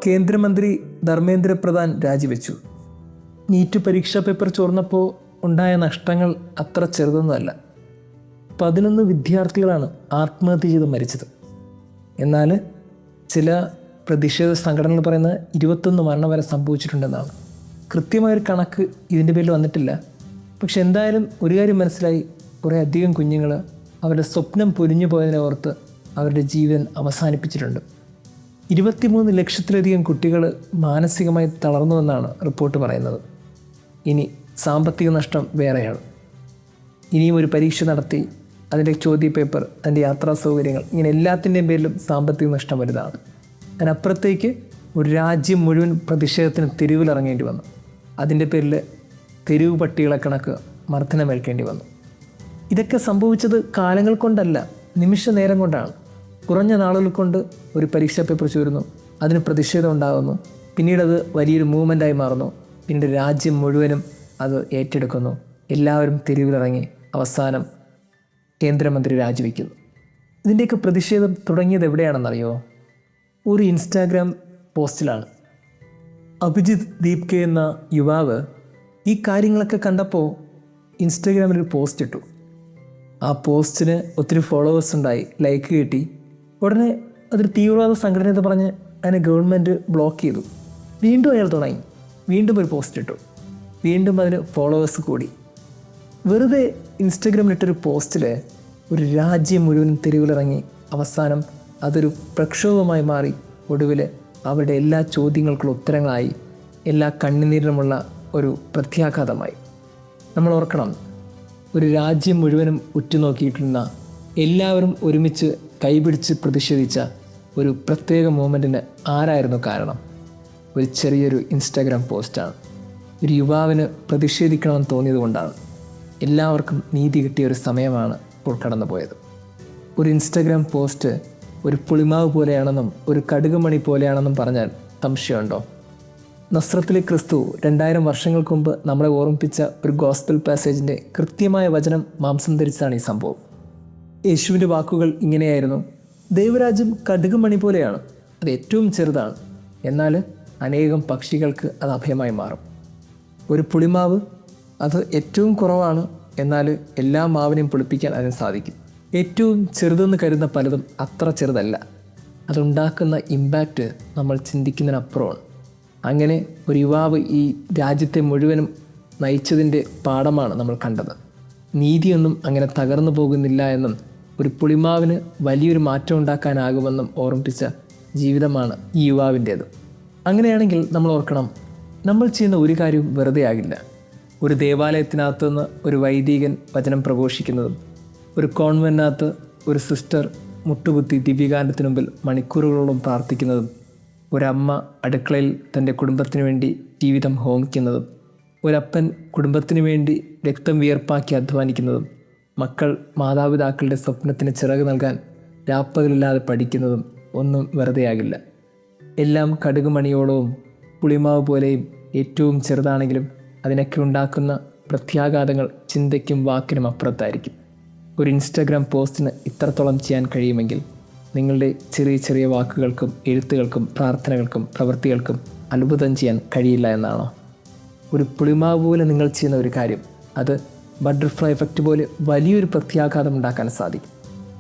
കേന്ദ്രമന്ത്രി ധർമ്മേന്ദ്ര പ്രധാൻ രാജിവെച്ചു. നീറ്റ് പരീക്ഷാ പേപ്പർ ചോർന്നപ്പോൾ ഉണ്ടായ നഷ്ടങ്ങൾ അത്ര ചെറുതൊന്നുമല്ല. 11 വിദ്യാർത്ഥികളാണ് ആത്മഹത്യ ചെയ്ത് മരിച്ചത്. എന്നാൽ ചില പ്രതിഷേധ സംഘടനകൾ പറയുന്നത് 21 മരണം വരെ സംഭവിച്ചിട്ടുണ്ടെന്നാണ്. കൃത്യമായൊരു കണക്ക് ഇതിൻ്റെ പേരിൽ വന്നിട്ടില്ല. പക്ഷെ എന്തായാലും ഒരു കാര്യം മനസ്സിലായി, കുറേ അധികം കുഞ്ഞുങ്ങൾ അവരുടെ സ്വപ്നം പൊലിഞ്ഞു പോയതിനെ ഓർത്ത് അവരുടെ ജീവൻ അവസാനിപ്പിച്ചിട്ടുണ്ട്. 23 ലക്ഷത്തിലധികം കുട്ടികൾ മാനസികമായി തളർന്നുവെന്നാണ് റിപ്പോർട്ട് പറയുന്നത്. ഇനി സാമ്പത്തിക നഷ്ടം വേറെയാണ്. ഇനിയും ഒരു പരീക്ഷ നടത്തി അതിൻ്റെ ചോദ്യപേപ്പർ, അതിൻ്റെ യാത്രാ സൗകര്യങ്ങൾ, ഇങ്ങനെ എല്ലാത്തിൻ്റെയും പേരിലും സാമ്പത്തിക നഷ്ടം വലുതാണ്. അതിനപ്പുറത്തേക്ക് ഒരു രാജ്യം മുഴുവൻ പ്രതിഷേധത്തിന് തെരുവിലിറങ്ങേണ്ടി വന്നു. അതിൻ്റെ പേരിൽ തെരുവ് പട്ടികളെ കണക്ക് മർദ്ദനമേൽക്കേണ്ടി വന്നു. ഇതൊക്കെ സംഭവിച്ചത് കാലങ്ങൾ കൊണ്ടല്ല, നിമിഷ നേരം കൊണ്ടാണ്. കുറഞ്ഞ നാളുകൾ കൊണ്ട് ഒരു പരീക്ഷാ പേപ്പർ ചോരുന്നു, അതിന് പ്രതിഷേധം ഉണ്ടാകുന്നു, പിന്നീടത് വലിയൊരു മൂവ്മെൻറ്റായി മാറുന്നു, പിന്നീട് രാജ്യം മുഴുവനും അത് ഏറ്റെടുക്കുന്നു, എല്ലാവരും തെരുവിലിറങ്ങി, അവസാനം കേന്ദ്രമന്ത്രി രാജിവെക്കുന്നു. ഇതിൻ്റെയൊക്കെ പ്രതിഷേധം തുടങ്ങിയത് എവിടെയാണെന്നറിയോ? ഒരു ഇൻസ്റ്റാഗ്രാം പോസ്റ്റിലാണ്. അഭിജിത്ത് ദീപ് കെ എന്ന യുവാവ് ഈ കാര്യങ്ങളൊക്കെ കണ്ടപ്പോൾ ഇൻസ്റ്റാഗ്രാമിൽ ഒരു പോസ്റ്റ് ഇട്ടു. ആ പോസ്റ്റിന് ഒത്തിരി ഫോളോവേഴ്സ് ഉണ്ടായി, ലൈക്ക് കിട്ടി. ഉടനെ അതൊരു തീവ്രവാദ സംഘടന എന്ന് പറഞ്ഞ് അതിനെ ഗവൺമെൻറ് ബ്ലോക്ക് ചെയ്തു. വീണ്ടും അയാൾ തുടങ്ങി, വീണ്ടും ഒരു പോസ്റ്റ് ഇട്ടു, വീണ്ടും അതിന് ഫോളോവേഴ്സ് കൂടി. വെറുതെ ഇൻസ്റ്റഗ്രാമിലിട്ടൊരു പോസ്റ്റിൽ ഒരു രാജ്യം മുഴുവൻ തെരുവിലിറങ്ങി, അവസാനം അതൊരു പ്രക്ഷോഭമായി മാറി. ഒടുവിൽ അവരുടെ എല്ലാ ചോദ്യങ്ങൾക്കുള്ള ഉത്തരങ്ങളായി, എല്ലാ കണ്ണുനീരിനുമുള്ള ഒരു പ്രത്യാഘാതമായി. നമ്മൾ ഓർക്കണം, ഒരു രാജ്യം മുഴുവനും ഉറ്റുനോക്കിയിട്ടുള്ള, എല്ലാവരും ഒരുമിച്ച് കൈപിടിച്ച് പ്രതിഷേധിച്ച ഒരു പ്രത്യേക മൂമെൻറ്റിന് ആരായിരുന്നു കാരണം? ഒരു ചെറിയൊരു ഇൻസ്റ്റാഗ്രാം പോസ്റ്റാണ്. ഒരു യുവാവിന് പ്രതിഷേധിക്കണമെന്ന് തോന്നിയതുകൊണ്ടാണ്. എല്ലാവർക്കും നീതി കിട്ടിയ ഒരു സമയമാണ് ഇപ്പോൾ കടന്നു പോയത്. ഒരു ഇൻസ്റ്റാഗ്രാം പോസ്റ്റ് ഒരു പുളിമാവ് പോലെയാണെന്നും ഒരു കടുകുമണി പോലെയാണെന്നും പറഞ്ഞാൽ സംശയമുണ്ടോ? നസ്രത്തിലെ ക്രിസ്തു 2000 വർഷങ്ങൾക്ക് മുമ്പ് നമ്മളെ ഓർമ്മിപ്പിച്ച ഒരു ഗോസ്പൽ പാസേജിൻ്റെ കൃത്യമായ വചനം മാംസം ധരിച്ചാണ് ഈ സംഭവം. യേശുവിൻ്റെ വാക്കുകൾ ഇങ്ങനെയായിരുന്നു: ദൈവരാജ്യം കടുകുമണി പോലെയാണ്, അത് ഏറ്റവും ചെറുതാണ്, എന്നാൽ അനേകം പക്ഷികൾക്ക് അത് അഭയമായി മാറും. ഒരു പുളിമാവ് അത് ഏറ്റവും കുറവാണ്, എന്നാൽ എല്ലാ മാവിനെയും പുളിപ്പിക്കാൻ അതിന് സാധിക്കും. ഏറ്റവും ചെറുതെന്ന് കരുതുന്ന പലതും അത്ര ചെറുതല്ല. അതുണ്ടാക്കുന്ന ഇമ്പാക്റ്റ് നമ്മൾ ചിന്തിക്കുന്നതിനപ്പുറമാണ്. അങ്ങനെ ഒരു യുവാവ് ഈ രാജ്യത്തെ മുഴുവനും നയിച്ചതിൻ്റെ പാഠമാണ് നമ്മൾ കണ്ടത്. നീതിയൊന്നും അങ്ങനെ തകർന്നു പോകുന്നില്ല എന്നും ഒരു പുളിമാവിന് വലിയൊരു മാറ്റം ഉണ്ടാക്കാനാകുമെന്നും ഓർമ്മിപ്പിച്ച ജീവിതമാണ് ഈ യുവാവിൻ്റേത്. അങ്ങനെയാണെങ്കിൽ നമ്മൾ ഓർക്കണം, നമ്മൾ ചെയ്യുന്ന ഒരു കാര്യവും വെറുതെ ആകില്ല. ഒരു ദേവാലയത്തിനകത്തു നിന്ന് ഒരു വൈദികൻ വചനം പ്രഘോഷിക്കുന്നതും, ഒരു കോൺവെൻറ്റിനകത്ത് ഒരു സിസ്റ്റർ മുട്ടുകുത്തി ദിവ്യഗാനത്തിന് മുമ്പിൽ മണിക്കൂറുകളോളം പ്രാർത്ഥിക്കുന്നതും, ഒരമ്മ അടുക്കളയിൽ തൻ്റെ കുടുംബത്തിന് വേണ്ടി ജീവിതം ഹോമിക്കുന്നതും, ഒരപ്പൻ കുടുംബത്തിന് വേണ്ടി രക്തം വിയർപ്പാക്കി അധ്വാനിക്കുന്നതും, മക്കൾ മാതാപിതാക്കളുടെ സ്വപ്നത്തിന് ചിറക് നൽകാൻ രാപ്പകലില്ലാതെ പഠിക്കുന്നതും ഒന്നും വെറുതെയാകില്ല. എല്ലാം കടുകുമണിയോളവും പുളിമാവ് പോലെയും ഏറ്റവും ചെറുതാണെങ്കിലും അതിനൊക്കെ ഉണ്ടാക്കുന്ന പ്രത്യാഘാതങ്ങൾ ചിന്തയ്ക്കും വാക്കിനും അപ്പുറത്തായിരിക്കും. ഒരു ഇൻസ്റ്റാഗ്രാം പോസ്റ്റിന് ഇത്രത്തോളം ചെയ്യാൻ കഴിയുമെങ്കിൽ നിങ്ങളുടെ ചെറിയ ചെറിയ വാക്കുകൾക്കും എഴുത്തുകൾക്കും പ്രാർത്ഥനകൾക്കും പ്രവൃത്തികൾക്കും അത്ഭുതം ചെയ്യാൻ കഴിയില്ല എന്നാണോ? ഒരു പുളിമാവ് പോലെ നിങ്ങൾ ചെയ്യുന്ന ഒരു കാര്യം, അത് ബട്ടർഫ്ലൈ എഫക്റ്റ് പോലെ വലിയൊരു പ്രത്യാഘാതം ഉണ്ടാക്കാൻ സാധിക്കും.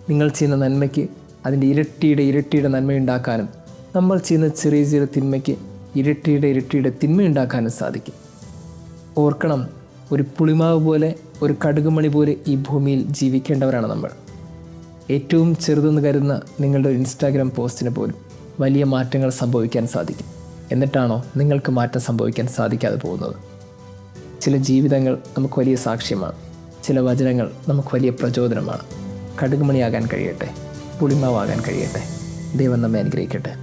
നിങ്ങൾ ചെയ്യുന്ന നന്മയ്ക്ക് അതിൻ്റെ ഇരട്ടിയുടെ നന്മയുണ്ടാക്കാനും, നമ്മൾ ചെയ്യുന്ന ചെറിയ ചെറിയ തിന്മയ്ക്ക് ഇരട്ടിയുടെ തിന്മയുണ്ടാക്കാനും സാധിക്കും. ഓർക്കണം, ഒരു പുളിമാവ് പോലെ, ഒരു കടുകുമണി പോലെ ഈ ഭൂമിയിൽ ജീവിക്കേണ്ടവരാണ് നമ്മൾ. ഏറ്റവും ചെറുതെന്ന് കരുതുന്ന നിങ്ങളുടെ ഒരു ഇൻസ്റ്റാഗ്രാം പോസ്റ്റിന് പോലും വലിയ മാറ്റങ്ങൾ സംഭവിക്കാൻ സാധിക്കും. എന്നിട്ടാണോ നിങ്ങൾക്ക് മാറ്റം സംഭവിക്കാൻ സാധിക്കാതെ പോകുന്നത്? ചില ജീവിതങ്ങൾ നമുക്ക് വലിയ സാക്ഷ്യമാണ്, ചില വചനങ്ങൾ നമുക്ക് വലിയ പ്രചോദനമാണ്. കടുകുമണിയാകാൻ കഴിയട്ടെ, പുളിമാവാകാൻ കഴിയട്ടെ. ദൈവം നമ്മെ അനുഗ്രഹിക്കട്ടെ.